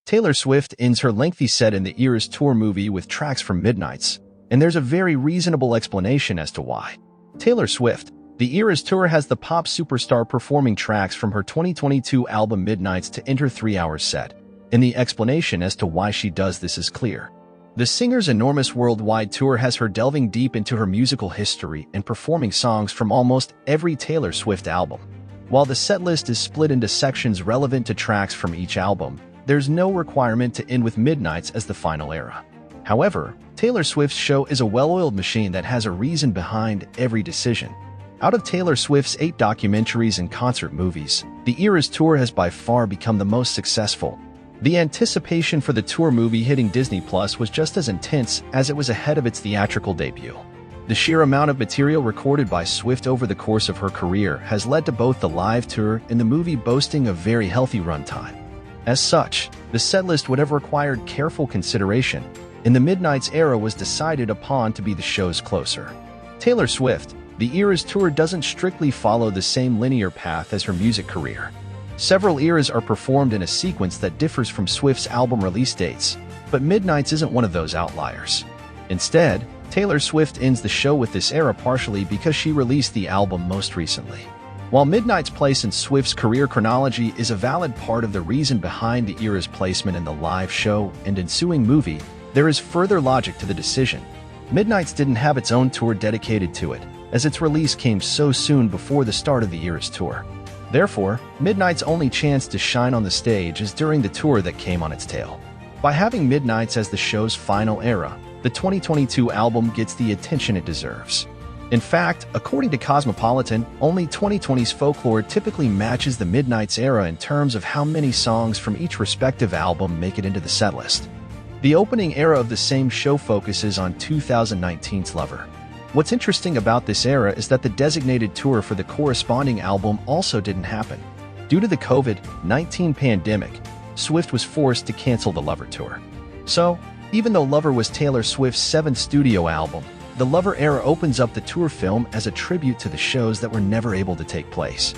Taylor Swift ends her lengthy set in the Eras Tour movie with tracks from Midnights, and there's a very reasonable explanation as to why. Taylor Swift, the Eras Tour has the pop superstar performing tracks from her 2022 album Midnights to enter 3-hour set, and the explanation as to why she does this is clear. The singer's enormous worldwide tour has her delving deep into her musical history and performing songs from almost every Taylor Swift album. While the setlist is split into sections relevant to tracks from each album, there's no requirement to end with Midnights as the final era. However, Taylor Swift's show is a well-oiled machine that has a reason behind every decision. Out of Taylor Swift's 8 documentaries and concert movies, the Eras Tour has by far become the most successful. The anticipation for the tour movie hitting Disney Plus was just as intense as it was ahead of its theatrical debut. The sheer amount of material recorded by Swift over the course of her career has led to both the live tour and the movie boasting a very healthy runtime. As such, the setlist would have required careful consideration, and the Midnights era was decided upon to be the show's closer. Taylor Swift, the Eras Tour doesn't strictly follow the same linear path as her music career. Several eras are performed in a sequence that differs from Swift's album release dates, but Midnights isn't one of those outliers. Instead, Taylor Swift ends the show with this era partially because she released the album most recently. While Midnight's place in Swift's career chronology is a valid part of the reason behind the era's placement in the live show and ensuing movie, there is further logic to the decision. Midnights didn't have its own tour dedicated to it, as its release came so soon before the start of the Eras Tour. Therefore, Midnights' only chance to shine on the stage is during the tour that came on its tail. By having Midnights as the show's final era, the 2022 album gets the attention it deserves. In fact, according to Cosmopolitan, only 2020's Folklore typically matches the Midnights era in terms of how many songs from each respective album make it into the setlist. The opening era of the same show focuses on 2019's Lover. What's interesting about this era is that the designated tour for the corresponding album also didn't happen. Due to the COVID-19 pandemic, Swift was forced to cancel the Lover tour. So, even though Lover was Taylor Swift's 7th studio album, the Lover era opens up the tour film as a tribute to the shows that were never able to take place.